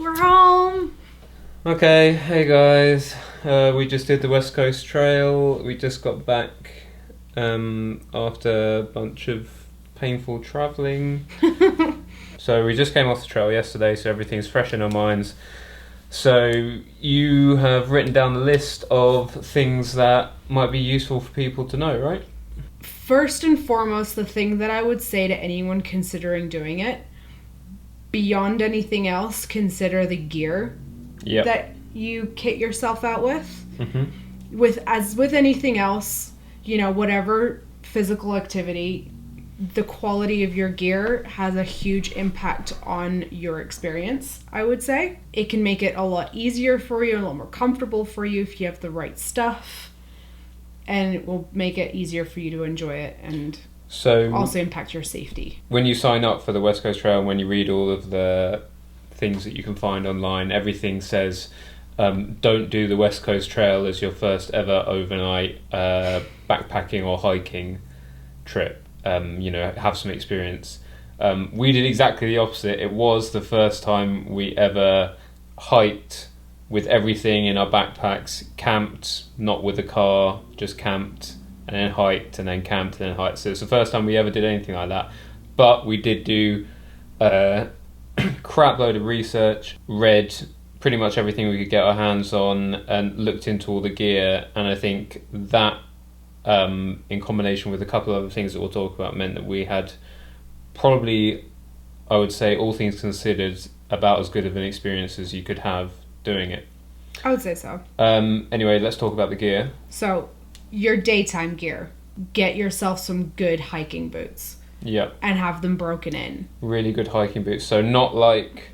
We're home. Okay, hey guys. We just did the West Coast Trail. We just got back after a bunch of painful travelling. So we just came off the trail yesterday, so everything's fresh in our minds. So you have written down the list of things that might be useful for people to know, right? First and foremost, the thing that I would say to anyone considering doing it, beyond anything else, consider the gear that you kit yourself out with. Mm-hmm. As with anything else, whatever physical activity, the quality of your gear has a huge impact on your experience, I would say. It can make it a lot easier for you, a lot more comfortable for you if you have the right stuff. And it will make it easier for you to enjoy it and also impact your safety. When you sign up for the West Coast Trail, when you read all of the things that you can find online, everything says don't do the West Coast Trail as your first ever overnight backpacking or hiking trip. Have some experience. We did exactly the opposite. It was the first time we ever hiked with everything in our backpacks, camped, not with a car, just camped, and then hiked, and then camped, and then hiked. So it's the first time we ever did anything like that. But we did do a crap load of research, read pretty much everything we could get our hands on, and looked into all the gear. And I think that, in combination with a couple of other things that we'll talk about, meant that we had probably, I would say, all things considered, about as good of an experience as you could have doing it. I would say so. Anyway, let's talk about the gear. So, your daytime gear. Get yourself some good hiking boots. Yeah. And have them broken in. Really good hiking boots. So not like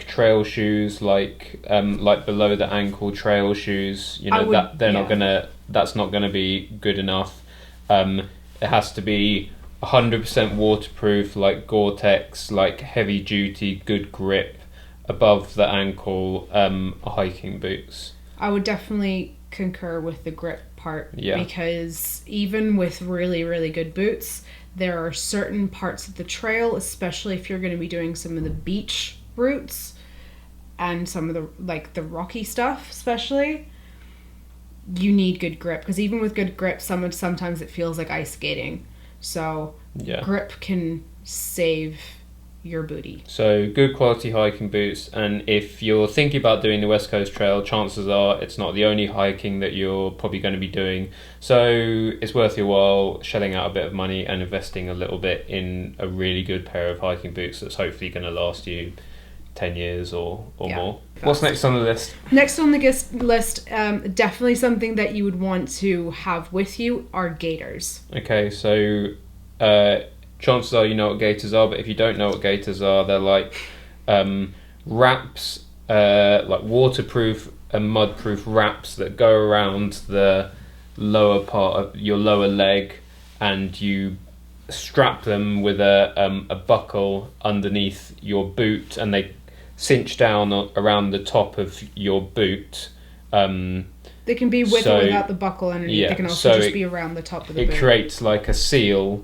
trail shoes, like below the ankle trail shoes. That's not gonna be good enough. It has to be 100% waterproof, like Gore-Tex, like heavy duty, good grip, above the ankle hiking boots. I would definitely concur with the grip part, because even with really, really good boots, there are certain parts of the trail, especially if you're going to be doing some of the beach routes and some of the rocky stuff especially, you need good grip, because even with good grip, sometimes it feels like ice skating. So grip can save your booty. So good quality hiking boots, and if you're thinking about doing the West Coast Trail, chances are it's not the only hiking that you're probably going to be doing, so it's worth your while shelling out a bit of money and investing a little bit in a really good pair of hiking boots that's hopefully going to last you 10 years or more. What's next on the list? Next on the list, definitely something that you would want to have with you are gaiters. Okay, so chances are you know what gaiters are, but if you don't know what gaiters are, they're like wraps, like waterproof and mudproof wraps that go around the lower part of your lower leg, and you strap them with a buckle underneath your boot, and they cinch down around the top of your boot. They can be with or without the buckle underneath. Yeah, they can also just be around the top of the boot. It creates like a seal,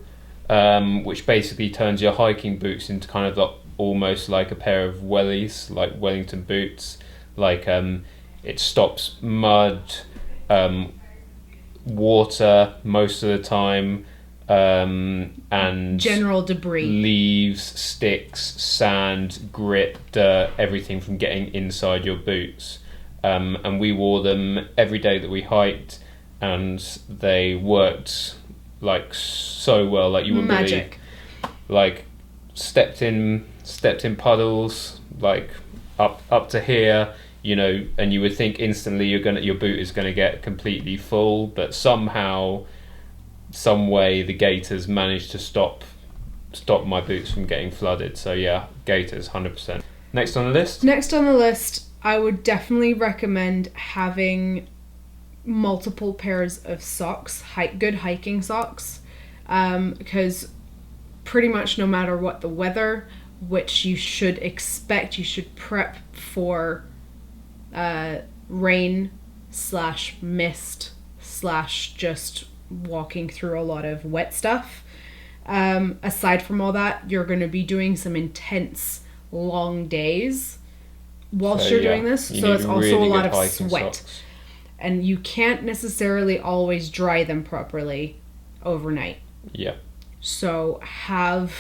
which basically turns your hiking boots into kind of like, almost like a pair of wellies, like Wellington boots. Like it stops mud, water most of the time, and general debris, leaves, sticks, sand, grit, dirt, everything from getting inside your boots. And we wore them every day that we hiked, and they worked like so well, like you wouldn't believe. Like stepped in puddles, like up to here, and you would think instantly your boot is gonna get completely full, but somehow, some way, the gaiters managed to stop my boots from getting flooded. So yeah, gaiters 100%. Next on the list, I would definitely recommend having multiple pairs of socks, good hiking socks, because pretty much no matter what the weather, which you should expect, you should prep for rain / mist / just walking through a lot of wet stuff. Aside from all that, you're going to be doing some intense long days whilst you're doing this. So it's also really a lot of sweat. Socks. And you can't necessarily always dry them properly overnight. Yeah. So have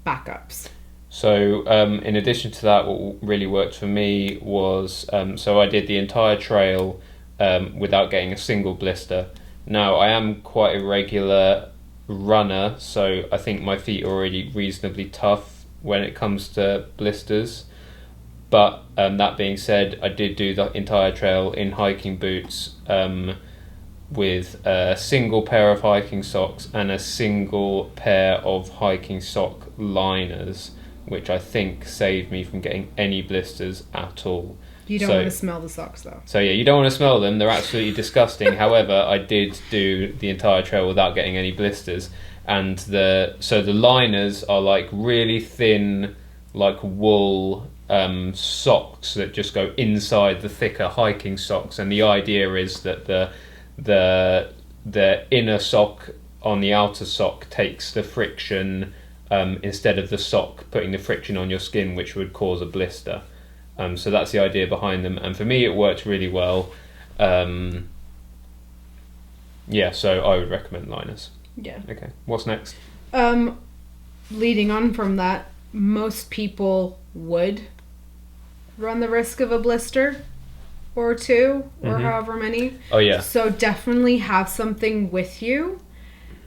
backups. So in addition to that, what really worked for me was, so I did the entire trail without getting a single blister. Now, I am quite a regular runner, so I think my feet are already reasonably tough when it comes to blisters. But that being said, I did do the entire trail in hiking boots with a single pair of hiking socks and a single pair of hiking sock liners, which I think saved me from getting any blisters at all. You don't want to smell the socks, though. So yeah, you don't want to smell them. They're absolutely disgusting. However, I did do the entire trail without getting any blisters. And the liners are like really thin, like wool socks that just go inside the thicker hiking socks. And the idea is that the inner sock on the outer sock takes the friction instead of the sock putting the friction on your skin, which would cause a blister. So that's the idea behind them, and for me it worked really well. So I would recommend liners. Yeah. Okay, what's next? Leading on from that, most people would run the risk of a blister or two, or however many. Oh yeah. So definitely have something with you,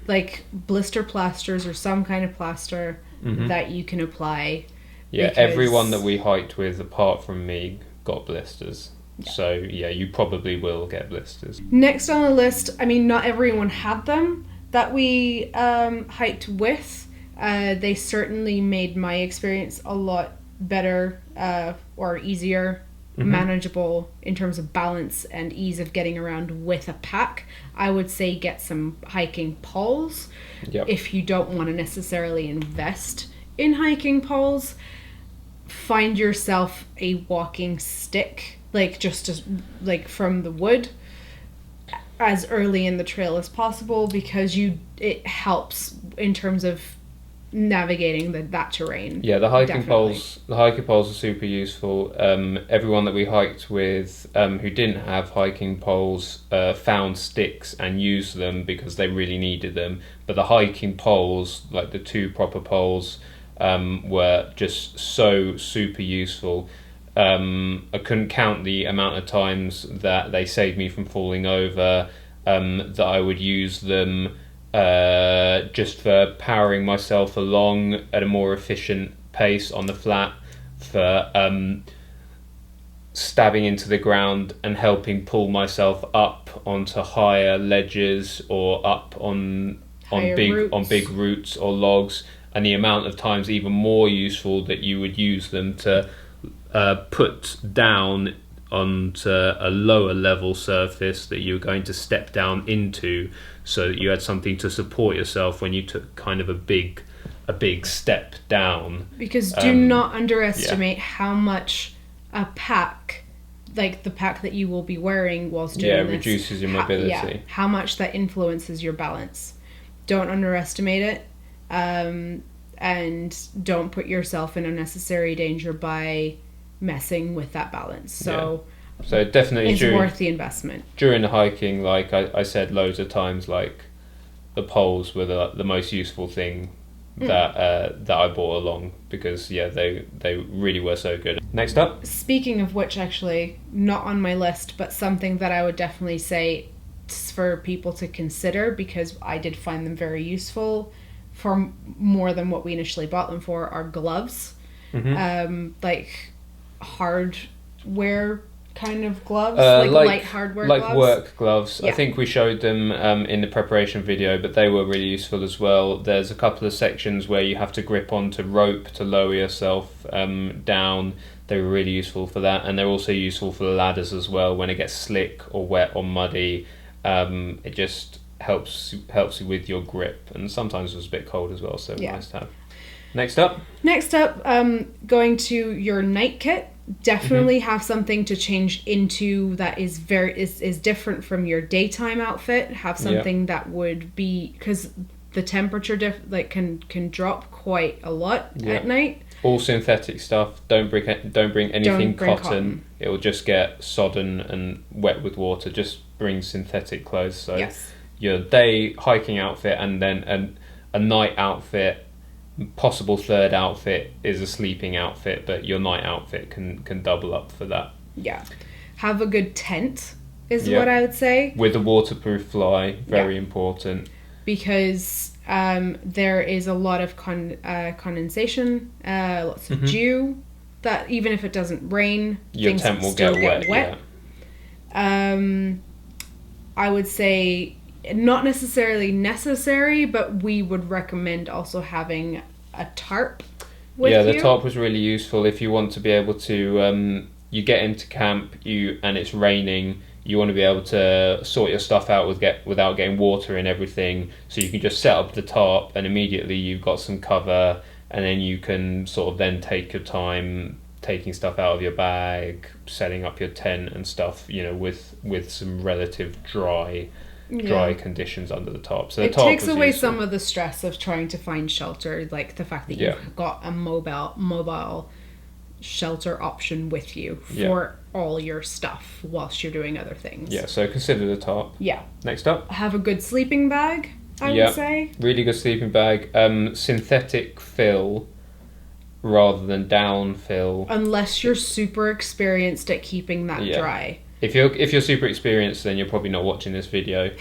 like blister plasters or some kind of plaster that you can apply. Yeah, everyone that we hiked with, apart from me, got blisters. Yeah. So, yeah, you probably will get blisters. Next on the list, I mean, not everyone had them that we hiked with. They certainly made my experience a lot better or easier, manageable in terms of balance and ease of getting around with a pack. I would say get some hiking poles if you don't want to necessarily invest in hiking poles. Find yourself a walking stick, like from the wood, as early in the trail as possible, because it helps in terms of navigating that terrain. Yeah, the hiking poles are super useful. Everyone that we hiked with who didn't have hiking poles found sticks and used them because they really needed them. But the hiking poles, like the two proper poles, were just so super useful. I couldn't count the amount of times that they saved me from falling over, that I would use them just for powering myself along at a more efficient pace on the flat, for stabbing into the ground and helping pull myself up onto higher ledges or up on big roots or logs. And the amount of times even more useful that you would use them to put down onto a lower level surface that you were going to step down into, so that you had something to support yourself when you took kind of a big step down. Because do not underestimate how much a pack, like the pack that you will be wearing whilst doing this, reduces your mobility. How much that influences your balance. Don't underestimate it. And don't put yourself in unnecessary danger by messing with that balance. So definitely it's worth the investment. During the hiking, like I said loads of times, like the poles were the most useful thing that I brought along, because they really were so good. Next up. Speaking of which, actually, not on my list, but something that I would definitely say for people to consider, because I did find them very useful for more than what we initially bought them for, are gloves. Like hardware kind of gloves, like light hardware gloves. Like work gloves. Yeah. I think we showed them in the preparation video, but they were really useful as well. There's a couple of sections where you have to grip onto rope to lower yourself down. They were really useful for that, and they're also useful for the ladders as well when it gets slick or wet or muddy. It just helps you with your grip, and sometimes it was a bit cold as well, so nice to have. Next up, going to your night kit. Definitely have something to change into that is different from your daytime outfit. Have something that would be, because the temperature can drop quite a lot at night. All synthetic stuff. Don't bring anything cotton. It will just get sodden and wet with water. Just bring synthetic clothes. So yes. Your day hiking outfit, and then a night outfit, possible third outfit is a sleeping outfit, but your night outfit can double up for that. Yeah. Have a good tent is what I would say. With a waterproof fly, very important. Because there is a lot of condensation, lots of dew, that even if it doesn't rain, your tent will get wet. Yeah. I would say not necessarily necessary, but we would recommend also having a tarp with you. The tarp was really useful if you want to be able to, you get into camp and it's raining, you want to be able to sort your stuff out without getting water in everything, so you can just set up the tarp and immediately you've got some cover, and then you can sort of then take your time taking stuff out of your bag, setting up your tent and stuff, with some relative dry conditions under the tarp. So the tarp takes away some of the stress of trying to find shelter, like the fact that you've got a mobile shelter option with you for all your stuff whilst you're doing other things. Yeah, so consider the tarp. Yeah. Next up. Have a good sleeping bag, I would say. Really good sleeping bag. Synthetic fill rather than down fill. Unless you're super experienced at keeping that dry. If you're super experienced, then you're probably not watching this video.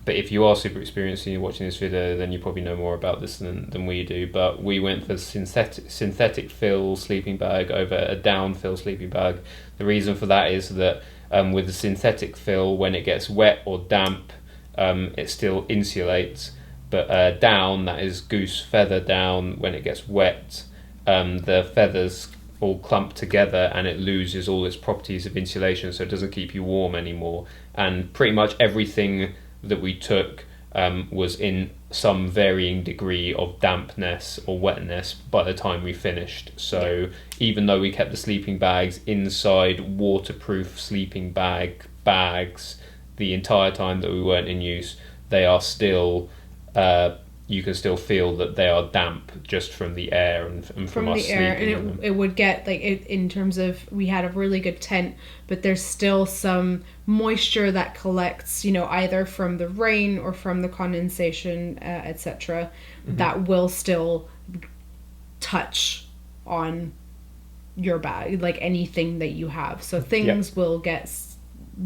But if you are super experienced and you're watching this video, then you probably know more about this than we do. But we went for synthetic fill sleeping bag over a down fill sleeping bag. The reason for that is that with the synthetic fill, when it gets wet or damp, it still insulates. But down, that is goose feather down, when it gets wet, the feathers all clump together and it loses all its properties of insulation, so it doesn't keep you warm anymore. And pretty much everything that we took was in some varying degree of dampness or wetness by the time we finished. So even though we kept the sleeping bags inside waterproof sleeping bags the entire time that we weren't in use, they are still you can still feel that they are damp just from the air and from us the air, sleeping and it would get in terms of, we had a really good tent, but there's still some moisture that collects, either from the rain or from the condensation, etc. That will still touch on your bag, like anything that you have. So things will get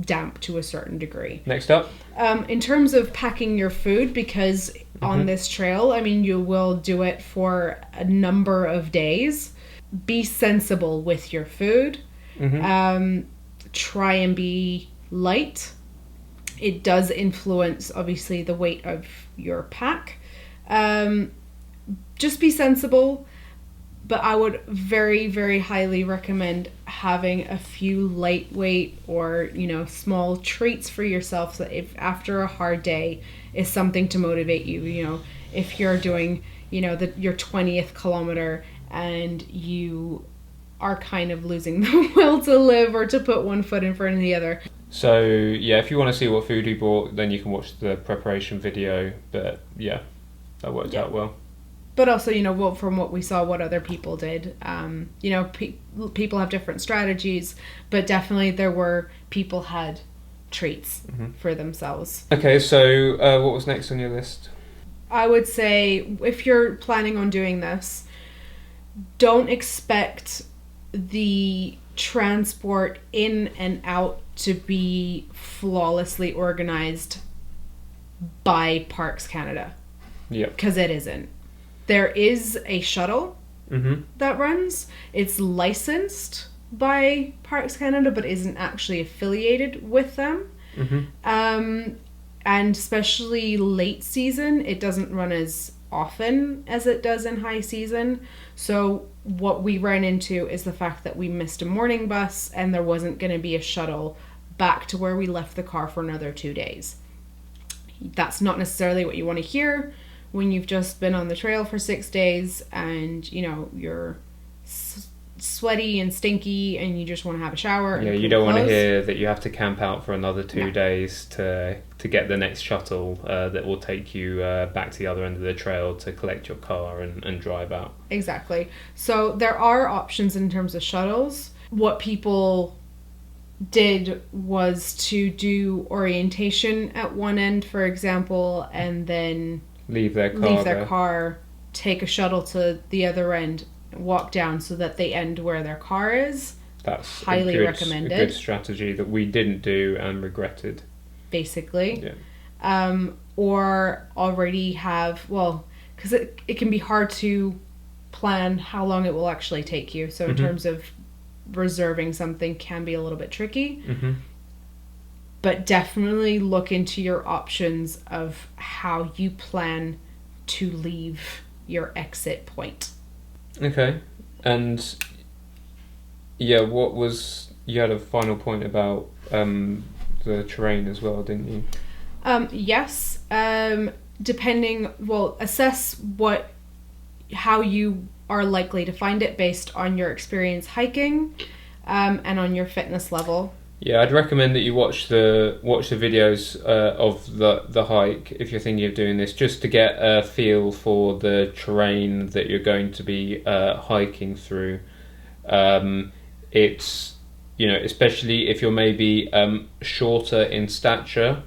damp to a certain degree. Next up. In terms of packing your food, because on this trail, you will do it for a number of days. Be sensible with your food. Try and be light. It does influence, obviously, the weight of your pack. Just be sensible. But I would very, very highly recommend having a few lightweight or, small treats for yourself, so that if after a hard day is something to motivate you, if you're doing, your 20th kilometer and you are kind of losing the will to live or to put one foot in front of the other. So, if you want to see what food we brought, then you can watch the preparation video. But, that worked out well. But also, from what we saw, what other people did, people have different strategies, but definitely people had treats for themselves. Okay, so what was next on your list? I would say, if you're planning on doing this, don't expect the transport in and out to be flawlessly organized by Parks Canada. Yeah. Because it isn't. There is a shuttle that runs. It's licensed by Parks Canada, but isn't actually affiliated with them. And especially late season, it doesn't run as often as it does in high season. So what we ran into is the fact that we missed a morning bus and there wasn't going to be a shuttle back to where we left the car for another 2 days. That's not necessarily what you want to hear when you've just been on the trail for 6 days and, you're sweaty and stinky and you just want to have a shower. Yeah, you don't want to hear that you have to camp out for another 2 days to get the next shuttle that will take you back to the other end of the trail to collect your car and drive out. Exactly. So there are options in terms of shuttles. What people did was to do orientation at one end, for example, and then leave their car, take a shuttle to the other end, walk down so that they end where their car is. That's highly recommended. A good strategy that we didn't do and regretted. Basically. Yeah. Or already have, because it can be hard to plan how long it will actually take you. So in terms of reserving something can be a little bit tricky. But definitely look into your options of how you plan to leave your exit point. Okay. And yeah, you had a final point about the terrain as well, didn't you? Yes. Assess how you are likely to find it based on your experience hiking, and on your fitness level. Yeah, I'd recommend that you watch the videos of the hike if you're thinking of doing this, just to get a feel for the terrain that you're going to be hiking through. It's, especially if you're maybe shorter in stature,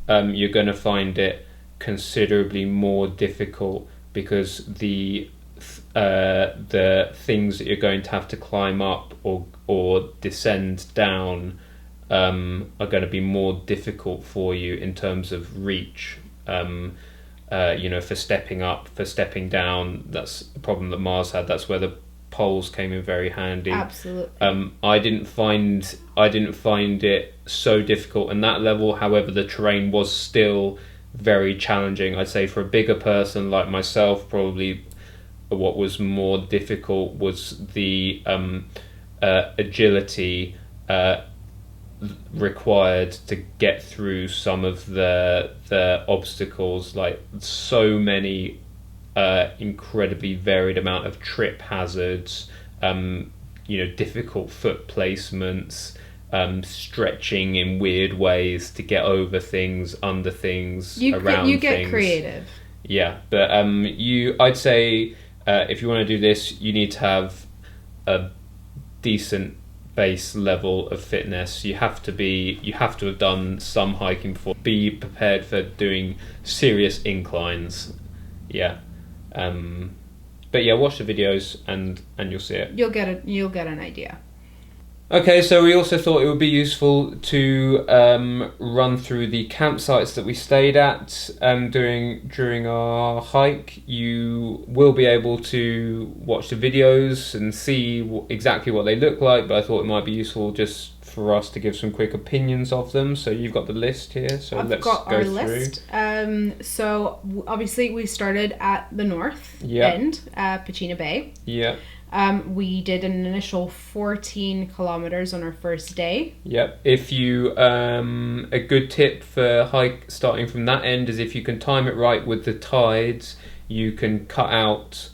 you're going to find it considerably more difficult because the things that you're going to have to climb up or descend down are going to be more difficult for you in terms of reach. For stepping up, for stepping down, that's a problem that Mars had. That's where the poles came in very handy. Absolutely. I didn't find it so difficult in that level. However, the terrain was still very challenging. I'd say for a bigger person like myself, probably what was more difficult was the agility required to get through some of the obstacles, like so many incredibly varied amount of trip hazards, difficult foot placements, stretching in weird ways to get over things, under things, around things. You get creative. Yeah, but I'd say if you want to do this, you need to have a decent base level of fitness. You have to have done some hiking before. Be prepared for doing serious inclines. Yeah. But yeah, watch the videos and you'll see it. You'll get an idea. Okay, so we also thought it would be useful to run through the campsites that we stayed at during our hike. You will be able to watch the videos and see exactly what they look like, but I thought it might be useful just for us to give some quick opinions of them. So you've got the list here, so let's go through. List. So obviously we started at the north end, Pachina Bay. Yeah. We did an initial 14 kilometers on our first day. Yep. If you a good tip for hike starting from that end is if you can time it right with the tides, you can cut out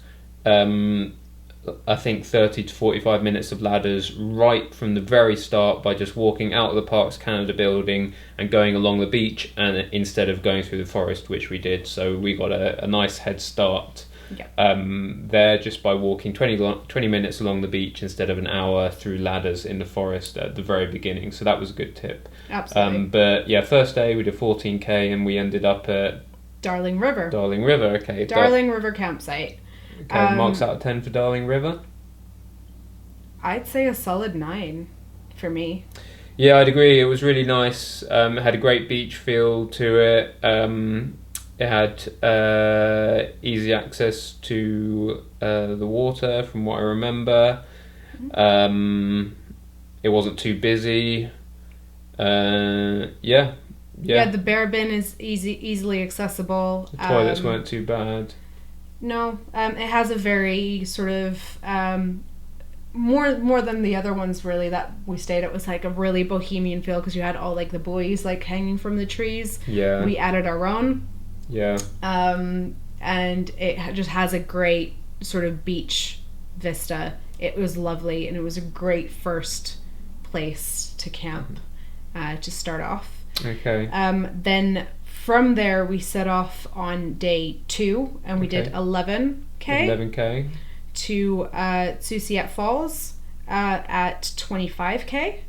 I think 30 to 45 minutes of ladders right from the very start by just walking out of the Parks Canada building and going along the beach, and instead of going through the forest, which we did. So we got a nice head start. Yeah. There just by walking 20 minutes along the beach instead of an hour through ladders in the forest at the very beginning. So that was a good tip. Absolutely. But yeah, first day we did 14k and we ended up at Darling River. Okay. Darling River campsite. Okay, marks out of 10 for Darling River? I'd say a solid 9 for me. Yeah, I'd agree. It was really nice. It had a great beach feel to it. It had easy access to the water, from what I remember. It wasn't too busy. Yeah, the Bearbin is easily accessible. The toilets weren't too bad. No, it has a very sort of more than the other ones really that we stayed at, was like a really bohemian feel, because you had all like the buoys like hanging from the trees. Yeah. We added our own. Yeah. And it just has a great sort of beach vista it was lovely, and it was a great first place to camp to start off. Okay. Then from there we set off on day 2, and we did 11K. 11K. To Susiat Falls at 25K.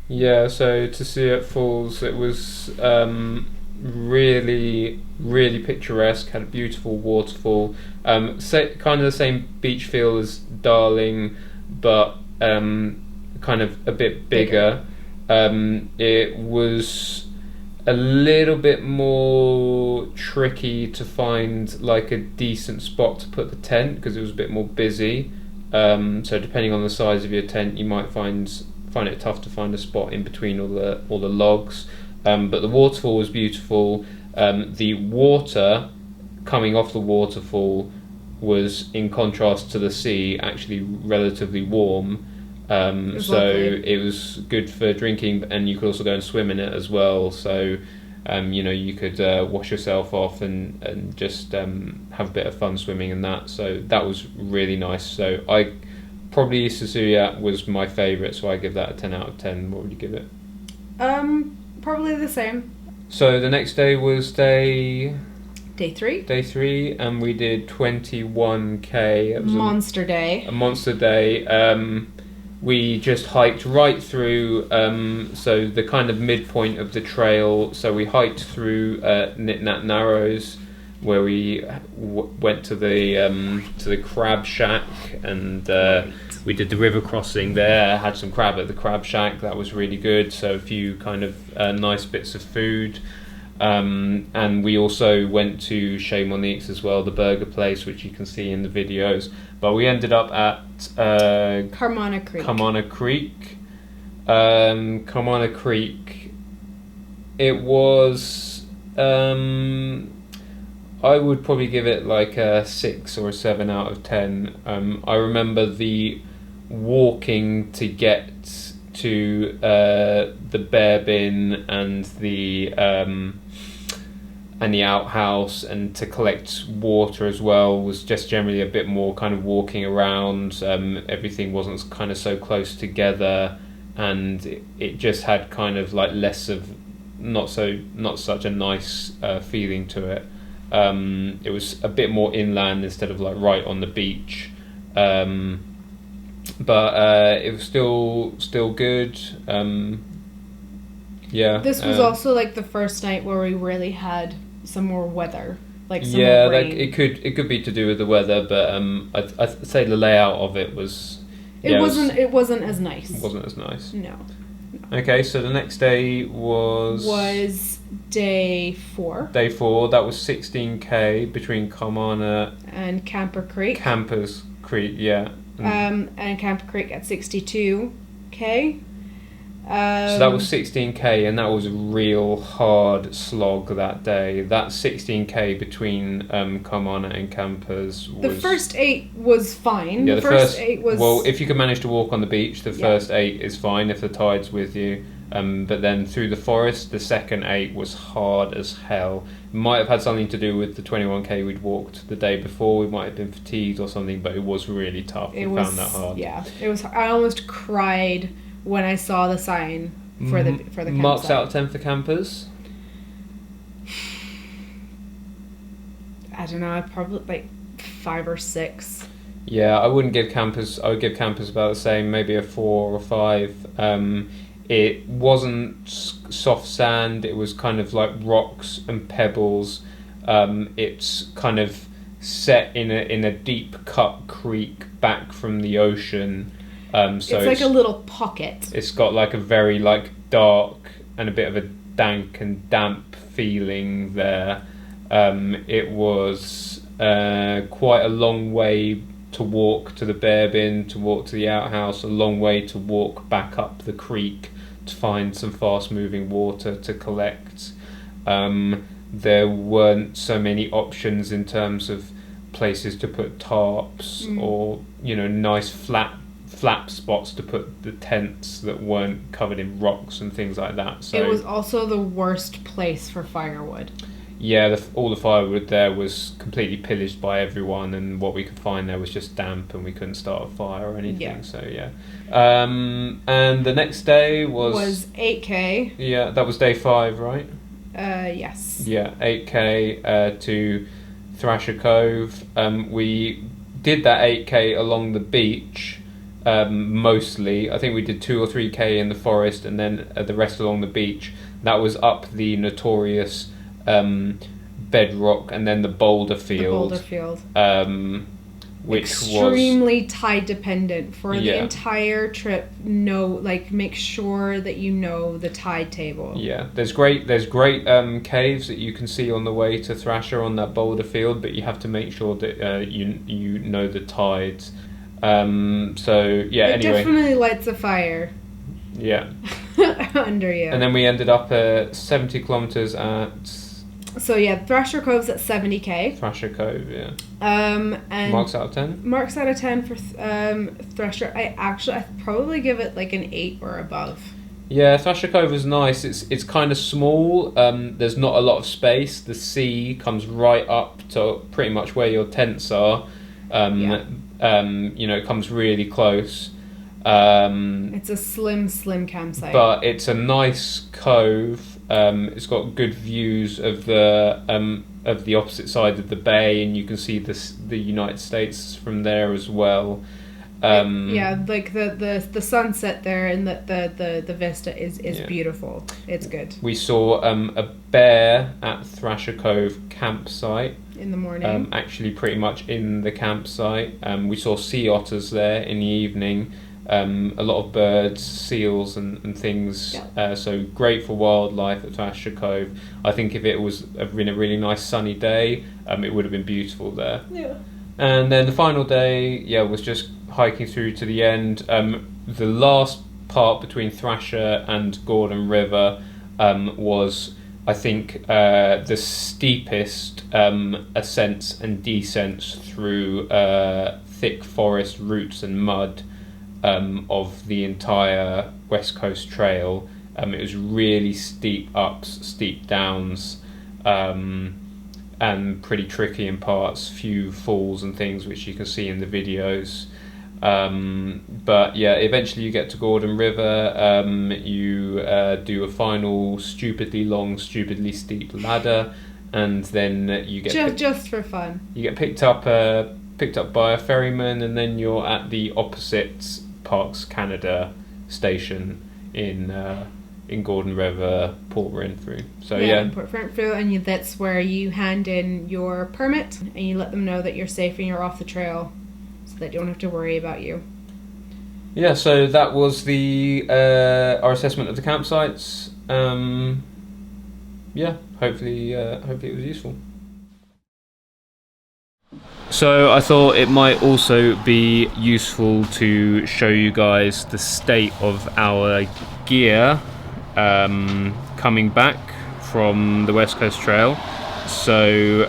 Yeah, so to Susiat Falls, it was really, really picturesque. Had a beautiful waterfall. Kind of the same beach feel as Darling, but kind of a bit bigger. It was a little bit more tricky to find like a decent spot to put the tent because it was a bit more busy. So depending on the size of your tent, you might find it tough to find a spot in between all the logs. But the waterfall was beautiful. The water coming off the waterfall was, in contrast to the sea, actually relatively warm. It was good for drinking, and you could also go and swim in it as well. So, you could wash yourself off and just have a bit of fun swimming in that. So that was really nice. So probably Susiat was my favourite. So I give that a 10 out of 10. What would you give it? Probably the same. So the next day was day 3. Day 3, and we did 21K. It was monster day. A monster day. We just hiked right through, so the kind of midpoint of the trail. So we hiked through Nit Nat Narrows, where we went to the crab shack, and we did the river crossing there. Had some crab at the crab shack. That was really good. So a few kind of nice bits of food. And we also went to Chez Monique's as well, the burger place, which you can see in the videos. But we ended up at Carmona Creek. Carmona Creek. It was. I would probably give it like a 6 or a 7 out of 10. I remember the walking to get to the Bearbin and the outhouse, and to collect water as well, was just generally a bit more kind of walking around. Everything wasn't kind of so close together, and it just had kind of like less of not such a nice feeling to it. It was a bit more inland instead of like right on the beach. But it was still good. Yeah. This was also like the first night where we really had some more weather, like some more rain. Like it could be to do with the weather, but I'd say the layout of it was. It wasn't as nice. It wasn't as nice. No. Okay, so the next day was day 4. Day 4. That was 16K between Carmona and Campers Creek, yeah. And Camper Creek at 62K. So that was 16K, and that was a real hard slog that day. That 16K between Carmona and Campers was... The first 8 was fine. Yeah, the first 8 was... Well, if you can manage to walk on the beach, the first 8 is fine if the tide's with you. But then through the forest, the second 8 was hard as hell. It might have had something to do with the 21K we'd walked the day before. We might have been fatigued or something, but it was really tough. We found that hard. Yeah, it was. I almost cried when I saw the sign for the campsite. Marks out of 10 for Campers? I don't know. I'd probably like 5 or 6. Yeah, I wouldn't give Campers. I would give Campers about the same, maybe a 4 or 5. It wasn't soft sand. It was kind of like rocks and pebbles. It's kind of set in a deep cut creek back from the ocean. So it's like a little pocket. It's got like a very like dark and a bit of a dank and damp feeling there. It was quite a long way to walk to the Bearbin, to walk to the outhouse, a long way to walk back up the creek to find some fast moving water to collect. There weren't so many options in terms of places to put tarps or nice flat spots to put the tents that weren't covered in rocks and things like that. So it was also the worst place for firewood. yeah, all the firewood there was completely pillaged by everyone, and what we could find there was just damp, and we couldn't start a fire or anything. Yeah. So yeah. And the next day was 8K. Yeah, that was day 5, right? Yes. Yeah, 8K to Thrasher Cove. We did that 8K along the beach. Mostly, I think we did 2 or 3K in the forest, and then the rest along the beach. That was up the notorious bedrock, and then the boulder field. Which extremely was tide dependent for the entire trip. Make sure that you know the tide table. Yeah, there's great caves that you can see on the way to Thrasher on that boulder field, but you have to make sure that you know the tides. Anyway, definitely lights a fire. Yeah. Under you. And then we ended up at 70 kilometers at. So yeah, Thrasher Cove's at 70k. Thrasher Cove, yeah. And marks out of 10. Marks out of 10 for Thrasher. I'd probably give it like an 8 or above. Yeah, Thrasher Cove is nice. It's kind of small. There's not a lot of space. The sea comes right up to pretty much where your tents are. It comes really close. It's a slim campsite, but it's a nice cove. It's got good views of the opposite side of the bay, and you can see the United States from there as well. The sunset there, and the vista is beautiful. It's good. We saw a bear at Thrasher Cove campsite in the morning. Actually, pretty much in the campsite. We saw sea otters there in the evening. A lot of birds, seals, and things. Yeah. So great for wildlife at Thrasher Cove. I think if it was been a really nice sunny day, it would have been beautiful there. Yeah. And then the final day, was just hiking through to the end. The last part between Thrasher and Gordon River was, I think, the steepest ascents and descents through thick forest roots and mud of the entire West Coast Trail. It was really steep ups, steep downs, and pretty tricky in parts, few falls and things which you can see in the videos. But yeah, eventually you get to Gordon River. You do a final stupidly long, stupidly steep ladder, and then you get just for fun. You get picked up by a ferryman, and then you're at the opposite Parks Canada station in Gordon River, Port Renfrew. So in Port Renfrew, and that's where you hand in your permit and you let them know that you're safe and you're off the trail, so they don't have to worry about you. Yeah, so that was our assessment of the campsites. Hopefully it was useful. So I thought it might also be useful to show you guys the state of our gear coming back from the West Coast Trail. So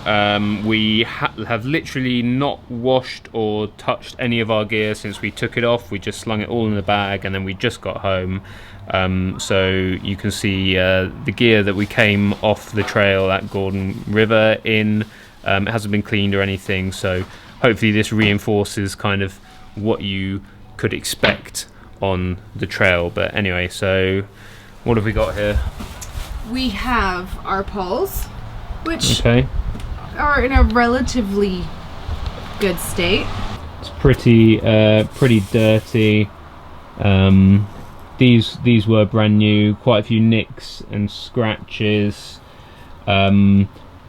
we have literally not washed or touched any of our gear since we took it off. We just slung it all in the bag, and then we just got home. So you can see the gear that we came off the trail at Gordon River in. It hasn't been cleaned or anything, so hopefully this reinforces kind of what you could expect on the trail. But anyway, so what have we got here? We have our poles, which are in a relatively good state. It's pretty dirty. These were brand new, quite a few nicks and scratches.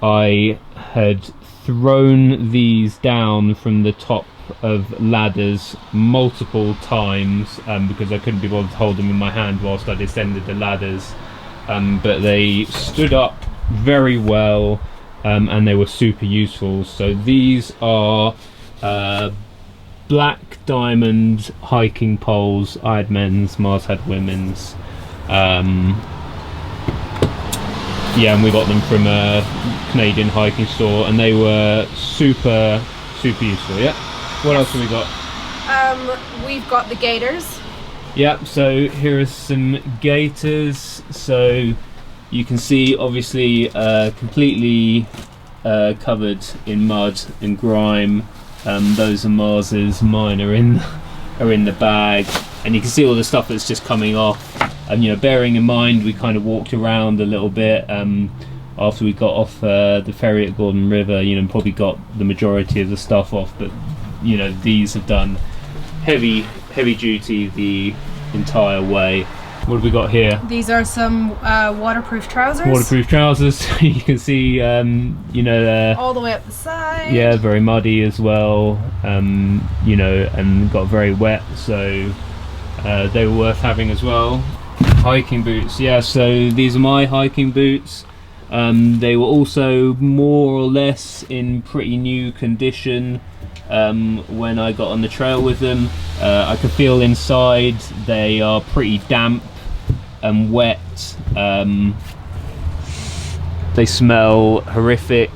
I had thrown these down from the top of ladders multiple times because I couldn't be bothered to hold them in my hand whilst I descended the ladders, but they stood up very well, and they were super useful. So these are black diamond hiking poles. I had men's, Mars had women's. And we got them from a Canadian hiking store, and they were super useful. Yeah. What else have we got? We've got the gaiters. Yeah. So here are some gaiters. So you can see obviously completely covered in mud and grime. Those are Mars's, mine are in the bag, and you can see all the stuff that's just coming off. And you know, bearing in mind we kind of walked around a little bit after we got off the ferry at Gordon River, you know, probably got the majority of the stuff off, but you know, these have done heavy duty the entire way. What have we got here? These are some waterproof trousers. Waterproof trousers. You can see, you know, all the way up the side. Yeah, very muddy as well. You know, and got very wet, so they were worth having as well. Hiking boots. Yeah, so these are my hiking boots. They were also more or less in pretty new condition when I got on the trail with them. I could feel inside they are pretty damp and wet. They smell horrific.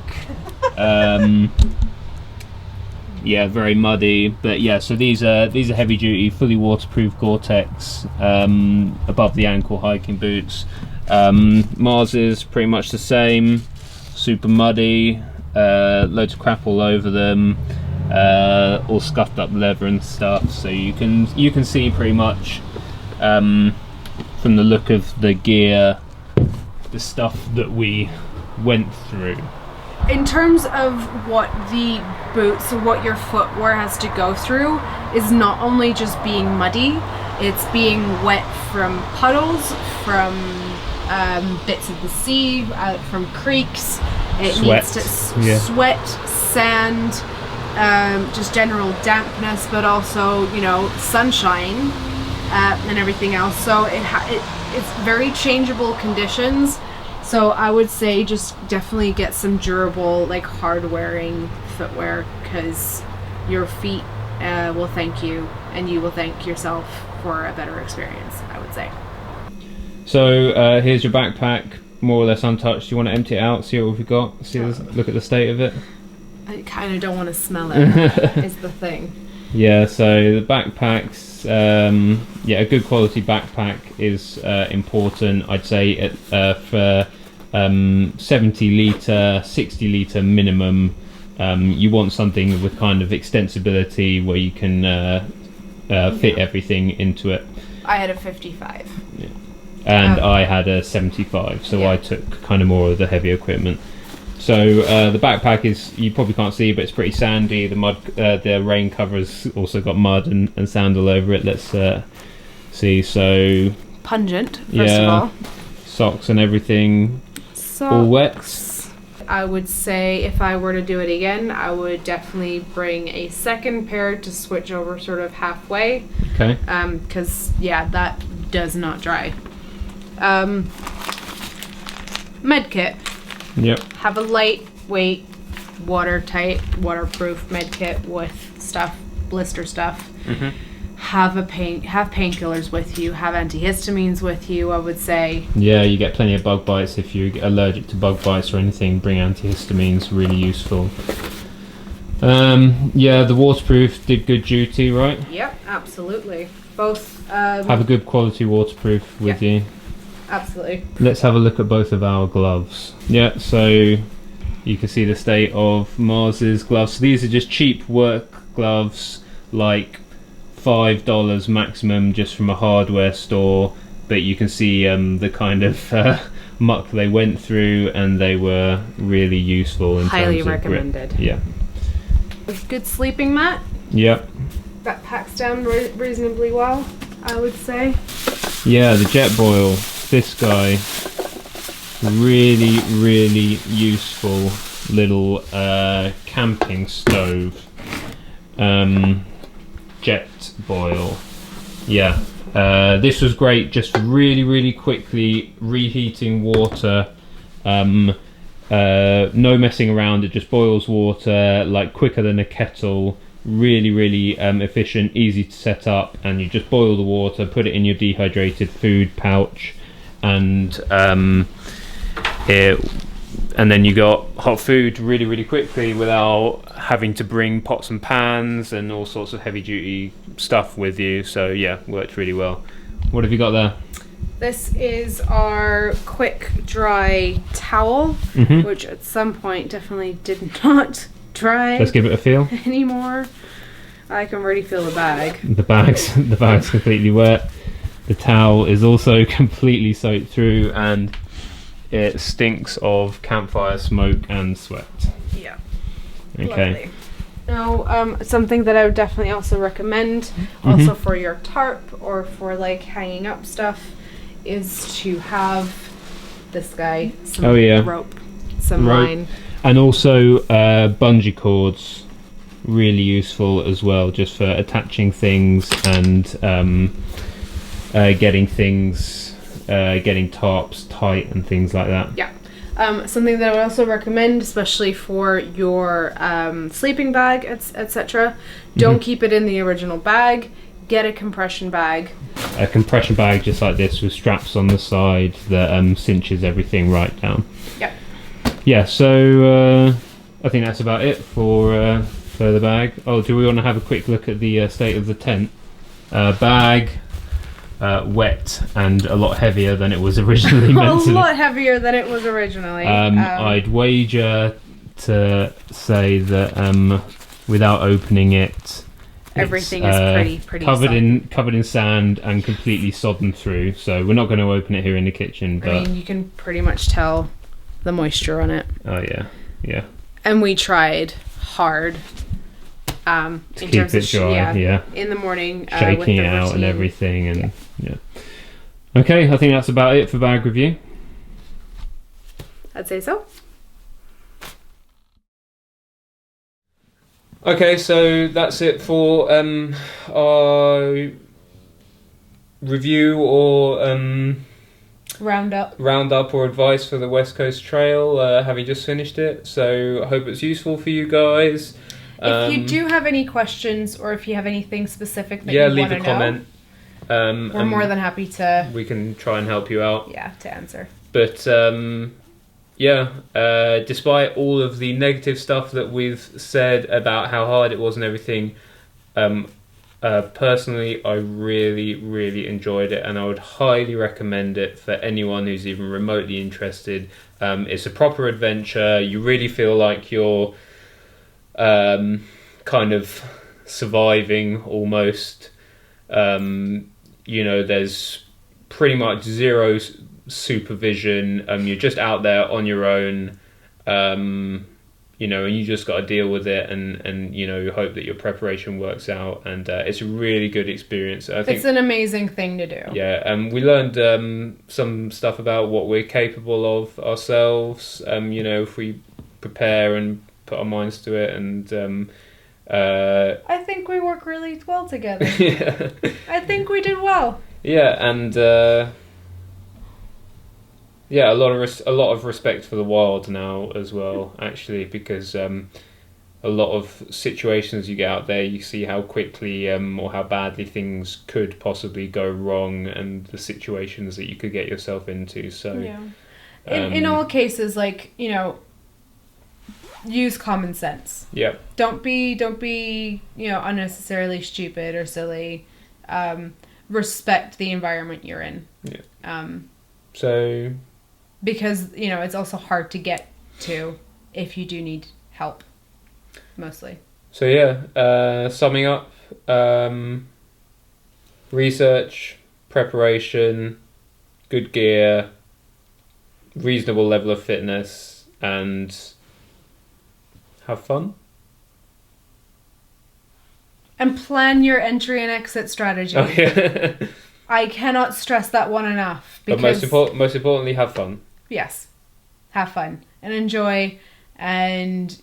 Yeah, very muddy. But yeah, so these are heavy duty, fully waterproof Gore-Tex above the ankle hiking boots. Mars is pretty much the same, super muddy, loads of crap all over them, all scuffed up leather and stuff. So you can see pretty much from the look of the gear, the stuff that we went through. In terms of what the boots, what your footwear has to go through, is not only just being muddy, it's being wet from puddles, from bits of the sea, from creeks. It needs to sweat, sand, just general dampness, but also, you know, sunshine and everything else. So it's very changeable conditions. So I would say just definitely get some durable, like hard-wearing footwear, because your feet will thank you, and you will thank yourself for a better experience, I would say. So here's your backpack, more or less untouched. You want to empty it out, see what we've got, look at the state of it? I kind of don't want to smell it, is the thing. Yeah, so the backpacks, yeah, a good quality backpack is important. I'd say for 70 litre, 60 litre minimum, you want something with kind of extensibility where you can fit everything into it. I had a 55. Yeah. And I had a 75, so I took kind of more of the heavy equipment. So the backpack is, you probably can't see, but it's pretty sandy. The mud, the rain cover's also got mud and sand all over it. Let's see. So pungent, first of all. Socks and everything, all wet. I would say if I were to do it again, I would definitely bring a second pair to switch over sort of halfway. Okay. Because that does not dry. Med kit. Yep. Have a lightweight, watertight, waterproof med kit with stuff, blister stuff. Mm-hmm. Have painkillers with you. Have antihistamines with you, I would say. Yeah, you get plenty of bug bites. If you're allergic to bug bites or anything, bring antihistamines. Really useful. Yeah, the waterproof did good duty, right? Yep, absolutely. Both. Have a good quality waterproof with you. Absolutely. Let's have a look at both of our gloves. Yeah, so you can see the state of Mars's gloves. So these are just cheap work gloves, like $5 maximum, just from a hardware store. But you can see the kind of muck they went through, and they were really useful in highly terms of recommended. grip. Yeah. A good sleeping mat. Yep. That packs down reasonably well, I would say. Yeah, the Jetboil. This guy, really useful little camping stove. Jetboil. Yeah, this was great. Just really quickly reheating water. No messing around. It just boils water like quicker than a kettle. Really efficient, easy to set up, and you just boil the water, put it in your dehydrated food pouch, and then you got hot food really quickly without having to bring pots and pans and all sorts of heavy duty stuff with you. So yeah, worked really well. What have you got there? This is our quick dry towel, which at some point definitely did not dry. Let's give it a feel. Anymore. I can already feel the bag. The bag's completely wet. The towel is also completely soaked through, and it stinks of campfire smoke and sweat. Yeah. Okay. Lovely. Now, something that I would definitely also recommend, also for your tarp or for like hanging up stuff, is to have this guy, some rope, some line. And also bungee cords, really useful as well, just for attaching things and getting tarps tight and things like that. Yeah. Something that I would also recommend, especially for your sleeping bag, etc. Don't keep it in the original bag. Get a compression bag. A compression bag just like this with straps on the side that cinches everything right down. Yep. Yeah, so I think that's about it for the bag. Oh, do we want to have a quick look at the state of the tent? Bag. Wet and a lot heavier than it was originally meant to be. A lot heavier than it was originally. I'd wager to say that without opening it, everything is pretty covered in sand and completely sodden through. So we're not going to open it here in the kitchen. But I mean, you can pretty much tell the moisture on it. Oh yeah. And we tried hard. To keep it dry, in the morning, shaking it out and everything, and yeah. Okay, I think that's about it for bag review. I'd say so. Okay, so that's it for our review or roundup or advice for the West Coast Trail. Having just finished it, so I hope it's useful for you guys. If you do have any questions or if you have anything specific that you want to know, leave a comment. We're more than happy to. We can try and help you out. Yeah, to answer. But despite all of the negative stuff that we've said about how hard it was and everything, personally, I really, really enjoyed it, and I would highly recommend it for anyone who's even remotely interested. It's a proper adventure. You really feel like you're kind of surviving almost. There's pretty much zero supervision. You're just out there on your own, and you just got to deal with it, and you hope that your preparation works out, and it's a really good experience. I think it's an amazing thing to do. Yeah, we learned some stuff about what we're capable of ourselves. If we prepare and put our minds to it, and I think we work really well together. Yeah. I think we did well. Yeah, and a lot of respect for the wild now as well, actually, because a lot of situations you get out there, you see how quickly or how badly things could possibly go wrong, and the situations that you could get yourself into. So yeah, in all cases, use common sense. Yeah. Don't be unnecessarily stupid or silly. Respect the environment you're in. Yeah. So because it's also hard to get to if you do need help, mostly. So yeah, summing up, research, preparation, good gear, reasonable level of fitness, and have fun. And plan your entry and exit strategy. Oh, yeah. I cannot stress that one enough. Because, but most importantly, have fun. Yes. Have fun. And enjoy. And,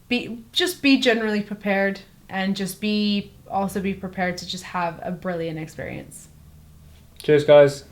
be generally prepared. And just be prepared to just have a brilliant experience. Cheers, guys.